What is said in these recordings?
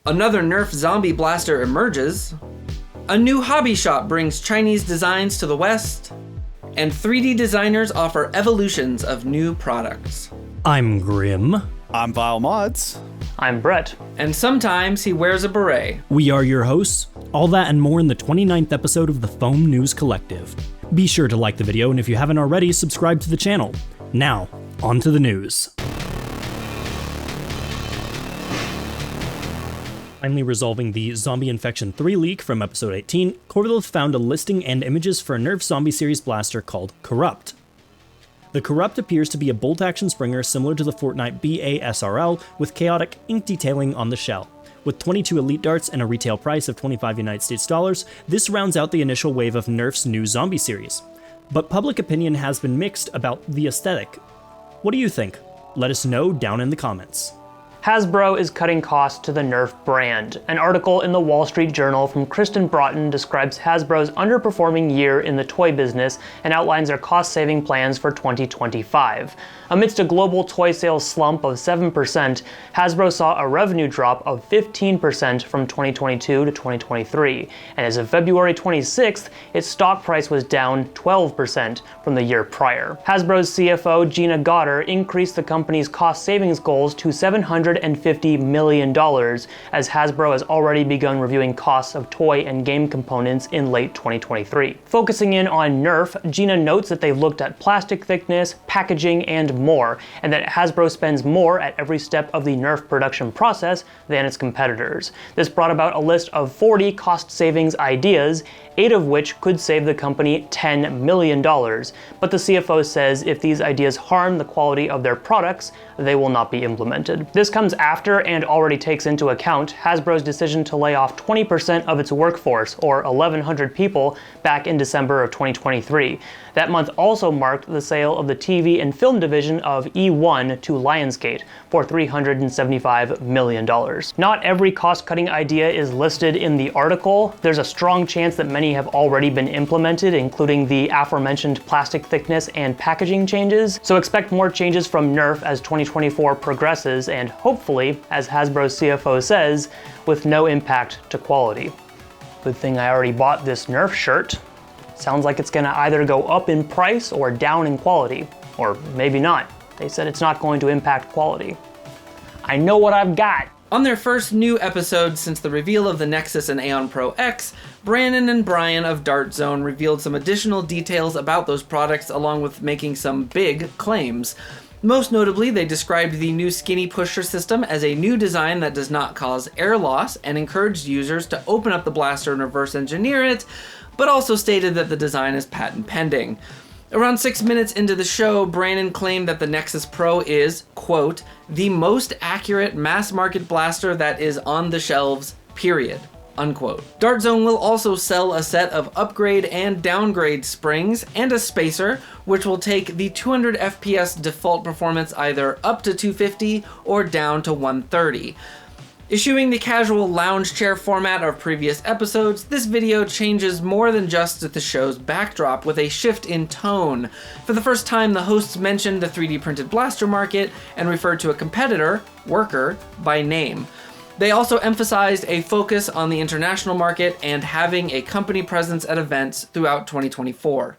Another Nerf zombie blaster emerges. A new hobby shop brings Chinese designs to the West. And 3D designers offer evolutions of new products. I'm Grim. I'm Vile Mods. I'm Brett. And sometimes he wears a beret. We are your hosts. All that and more in the 29th episode of the Foam News Collective. Be sure to like the video, and if you haven't already, subscribe to the channel. Now, on to the news. Finally resolving the Zombie Infection 3 leak from episode 18, Corvalith found a listing and images for a Nerf zombie series blaster called Corrupt. The Corrupt appears to be a bolt-action springer similar to the Fortnite BASRL with chaotic ink detailing on the shell. With 22 elite darts and a retail price of 25 United States dollars, this rounds out the initial wave of Nerf's new zombie series. But public opinion has been mixed about the aesthetic. What do you think? Let us know down in the comments. Hasbro is cutting costs to the Nerf brand. An article in the Wall Street Journal from Kristen Broughton describes Hasbro's underperforming year in the toy business and outlines their cost-saving plans for 2025. Amidst a global toy sales slump of 7%, Hasbro saw a revenue drop of 15% from 2022 to 2023, and as of February 26th, its stock price was down 12% from the year prior. Hasbro's CFO Gina Goddard increased the company's cost savings goals to $750 million, as Hasbro has already begun reviewing costs of toy and game components in late 2023. Focusing in on Nerf, Gina notes that they've looked at plastic thickness, packaging, and more, and that Hasbro spends more at every step of the Nerf production process than its competitors. This brought about a list of 40 cost savings ideas, 8 of which could save the company $10 million. But the CFO says if these ideas harm the quality of their products, they will not be implemented. This comes after and already takes into account Hasbro's decision to lay off 20% of its workforce, or 1,100 people, back in December of 2023. That month also marked the sale of the TV and film division of E1 to Lionsgate for $375 million. Not every cost-cutting idea is listed in the article. There's a strong chance that many have already been implemented, including the aforementioned plastic thickness and packaging changes. So expect more changes from Nerf as 2024 progresses, and hopefully, as Hasbro's CFO says, with no impact to quality. Good thing I already bought this Nerf shirt. Sounds like it's gonna either go up in price or down in quality. Or maybe not. They said it's not going to impact quality. I know what I've got. On their first new episode since the reveal of the Nexus and Aeon Pro X, Brandon and Brian of Dart Zone revealed some additional details about those products, along with making some big claims. Most notably, they described the new skinny pusher system as a new design that does not cause air loss and encouraged users to open up the blaster and reverse engineer it, but also stated that the design is patent pending. Around 6 minutes into the show, Brandon claimed that the Nexus Pro is, quote, the most accurate mass market blaster that is on the shelves, period, unquote. Dart Zone will also sell a set of upgrade and downgrade springs and a spacer, which will take the 200 FPS default performance either up to 250 or down to 130. Issuing the casual lounge chair format of previous episodes, this video changes more than just the show's backdrop with a shift in tone. For the first time, the hosts mentioned the 3D printed blaster market and referred to a competitor, Worker, by name. They also emphasized a focus on the international market and having a company presence at events throughout 2024.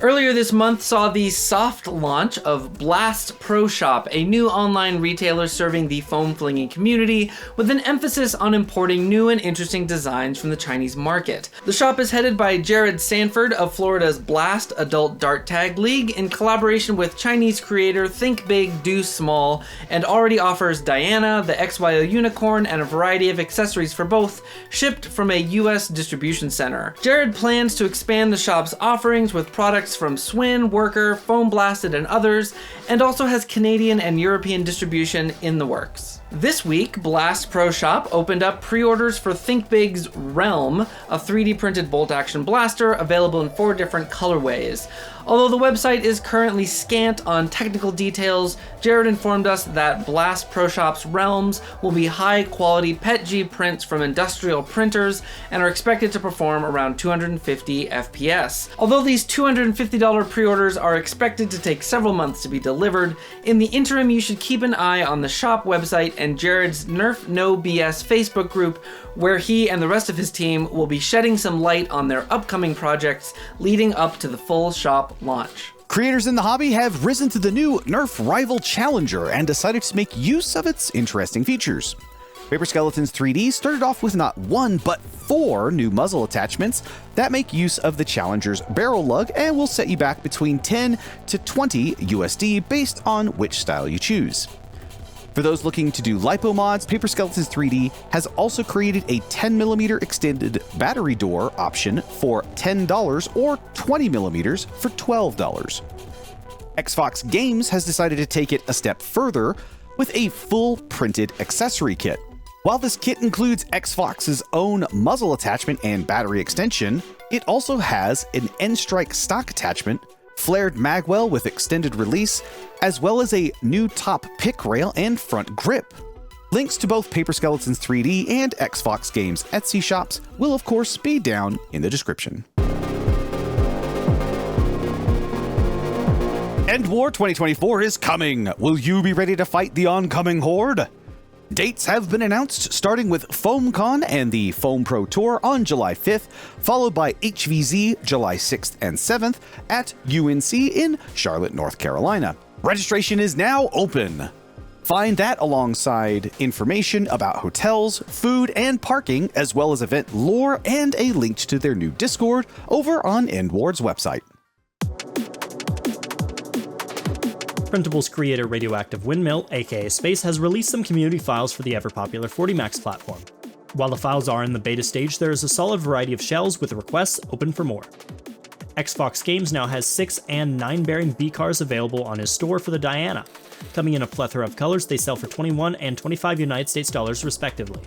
Earlier this month saw the soft launch of Blast Pro Shop, a new online retailer serving the foam flinging community with an emphasis on importing new and interesting designs from the Chinese market. The shop is headed by Jared Sanford of Florida's Blast Adult Dart Tag League in collaboration with Chinese creator Think Big, Do Small, and already offers Diana, the XYO Unicorn, and a variety of accessories for both, shipped from a US distribution center. Jared plans to expand the shop's offerings with products from Swin, Worker, Foam Blasted, and others, and also has Canadian and European distribution in the works. This week, Blast Pro Shop opened up pre-orders for Think Big's Realm, a 3D printed bolt-action blaster available in 4 different colorways. Although the website is currently scant on technical details, Jared informed us that Blast Pro Shop's Realms will be high-quality PETG prints from industrial printers and are expected to perform around 250 FPS. Although these $250 pre-orders are expected to take several months to be delivered, in the interim you should keep an eye on the shop website and Jared's Nerf No BS Facebook group, where he and the rest of his team will be shedding some light on their upcoming projects leading up to the full shop launch. Creators in the hobby have risen to the new Nerf rival challenger and decided to make use of its interesting features. Paper Skeletons 3D started off with not one, but 4 new muzzle attachments that make use of the challenger's barrel lug and will set you back between 10 to 20 USD based on which style you choose. For those looking to do lipo mods, Paper Skeletons 3D has also created a 10mm extended battery door option for $10 or 20mm for $12. XFox Games has decided to take it a step further with a full printed accessory kit. While this kit includes XFox's own muzzle attachment and battery extension, it also has an N-Strike stock attachment, flared magwell with extended release, as well as a new top pick rail and front grip. Links to both Paper Skeletons 3D and XFox Games Etsy shops will of course be down in the description. Endwar 2024 is coming! Will you be ready to fight the oncoming horde? Dates have been announced, starting with FoamCon and the Foam Pro Tour on July 5th, followed by HVZ July 6th and 7th at UNC in Charlotte, North Carolina. Registration is now open. Find that alongside information about hotels, food, and parking, as well as event lore and a link to their new Discord over on Endwar's website. Printables creator Radioactive Windmill, aka Space, has released some community files for the ever-popular 40max platform. While the files are in the beta stage, there is a solid variety of shells with requests open for more. XFox Games now has 6 and 9 bearing BCARs available on his store for the Diana. Coming in a plethora of colors, they sell for $21 and $25 United States dollars respectively.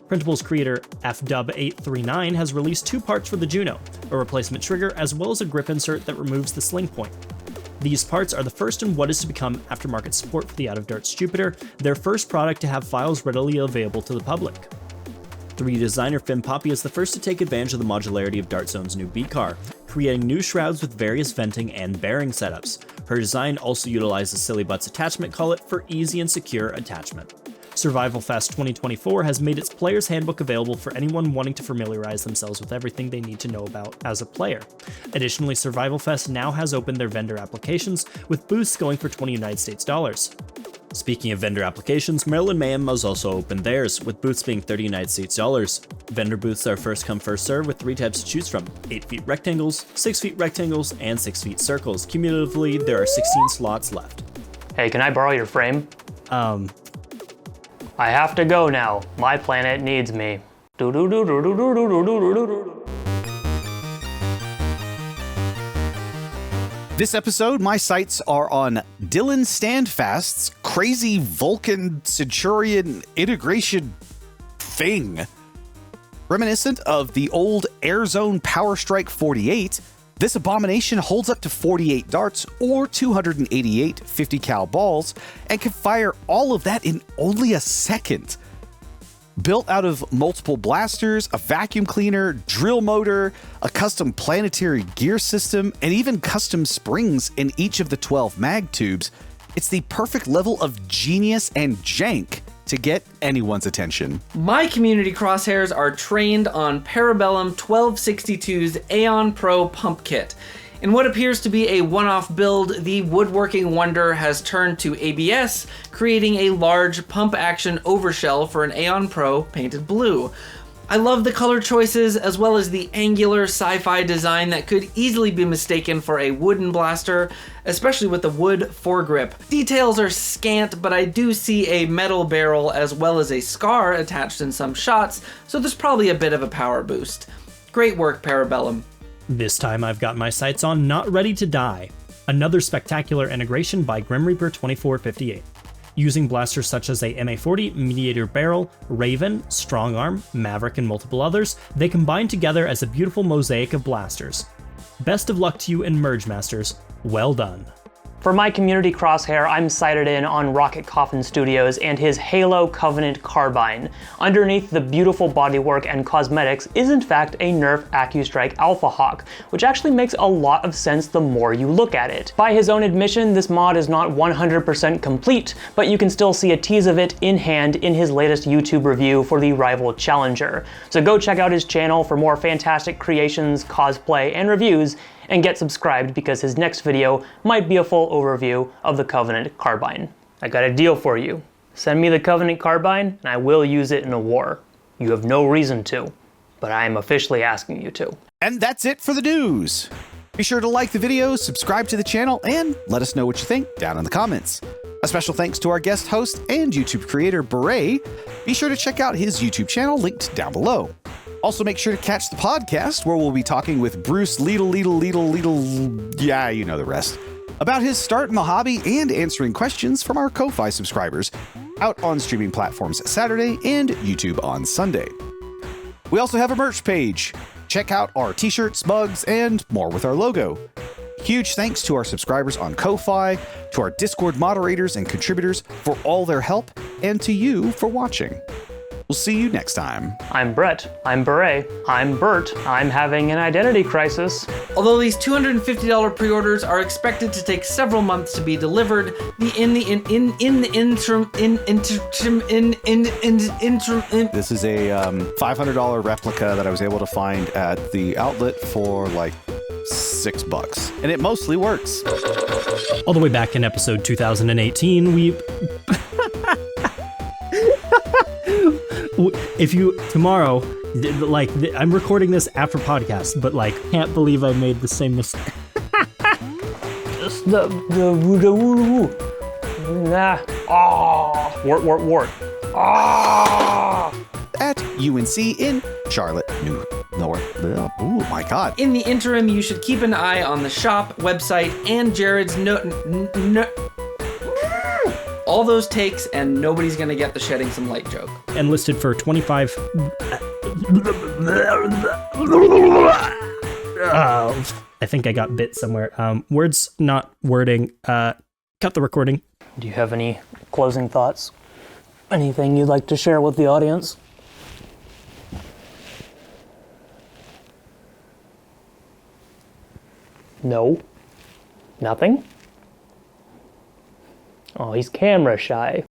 Printables creator FDub839 has released 2 parts for the Juno, a replacement trigger as well as a grip insert that removes the sling point. These parts are the first in what is to become aftermarket support for the Out of Darts Jupiter, their first product to have files readily available to the public. 3D designer Finn Poppy is the first to take advantage of the modularity of Dart Zone's new BCAR, creating new shrouds with various venting and bearing setups. Her design also utilizes Silly Butts attachment collet for easy and secure attachment. Survival Fest 2024 has made its player's handbook available for anyone wanting to familiarize themselves with everything they need to know about as a player. Additionally, Survival Fest now has opened their vendor applications, with booths going for $20 United States dollars. Speaking of vendor applications, Maryland Mayhem has also opened theirs, with booths being $30 United States dollars. Vendor booths are first come first serve with 3 types to choose from: 8 feet rectangles, 6 feet rectangles, and 6 feet circles. Cumulatively, there are 16 slots left. Hey, can I borrow your frame? I have to go now. My planet needs me. This episode, my sights are on Dylanstandfasts' crazy Vulcan Centurion integration thing. Reminiscent of the old Airzone Power Strike 48, this abomination holds up to 48 darts or 288 50 cal balls and can fire all of that in only a second. Built out of multiple blasters, a vacuum cleaner, drill motor, a custom planetary gear system, and even custom springs in each of the 12 mag tubes, it's the perfect level of genius and jank to get anyone's attention. My community crosshairs are trained on Parabellum 1262's Aeon Pro pump kit. In what appears to be a one-off build, the woodworking wonder has turned to ABS, creating a large pump-action overshell for an Aeon Pro painted blue. I love the color choices, as well as the angular sci-fi design that could easily be mistaken for a wooden blaster, especially with the wood foregrip. Details are scant, but I do see a metal barrel as well as a scar attached in some shots, so there's probably a bit of a power boost. Great work, Parabellum. This time I've got my sights on Not Ready to Die, another spectacular integration by Grimreaper 2458. Using blasters such as a MA40, Mediator Barrel, Raven, Strongarm, Maverick, and multiple others, they combine together as a beautiful mosaic of blasters. Best of luck to you and Merge Masters. Well done. For my community crosshair, I'm sighted in on Rocket Coffin Studios and his Halo Covenant Carbine. Underneath the beautiful bodywork and cosmetics is in fact a Nerf AccuStrike Alpha Hawk, which actually makes a lot of sense the more you look at it. By his own admission, this mod is not 100% complete, but you can still see a tease of it in hand in his latest YouTube review for the rival Challenger. So go check out his channel for more fantastic creations, cosplay, and reviews, and get subscribed because his next video might be a full overview of the Covenant Carbine. I got a deal for you. Send me the Covenant Carbine and I will use it in a war. You have no reason to, but I am officially asking you to. And that's it for the news. Be sure to like the video, subscribe to the channel, and let us know what you think down in the comments. A special thanks to our guest host and YouTube creator, Beret. Be sure to check out his YouTube channel linked down below. Also, make sure to catch the podcast where we'll be talking with Bruce Lidl, yeah, you know the rest, about his start in the hobby and answering questions from our Ko-Fi subscribers, out on streaming platforms Saturday and YouTube on Sunday. We also have a merch page. Check out our t-shirts, mugs, and more with our logo. Huge thanks to our subscribers on Ko-Fi, to our Discord moderators and contributors for all their help, and to you for watching. We'll see you next time. I'm Brett. I'm Beret. I'm Bert. I'm having an identity crisis. Although these $250 pre-orders are expected to take several months to be delivered, this is a $500 replica that I was able to find at the outlet for like $6, and it mostly works. All the way back in episode 2018, we... If you, tomorrow, like, I'm recording this after podcast, but like, can't believe I made the same mistake. Just the wart. At UNC in Charlotte, New North. Oh my God. In the interim, you should keep an eye on the shop, website, and Jared's all those takes, and nobody's gonna get the shedding some light joke. And listed for 25. I think I got bit somewhere. Words not wording. Cut the recording. Do you have any closing thoughts? Anything you'd like to share with the audience? No? Nothing? Oh, he's camera shy.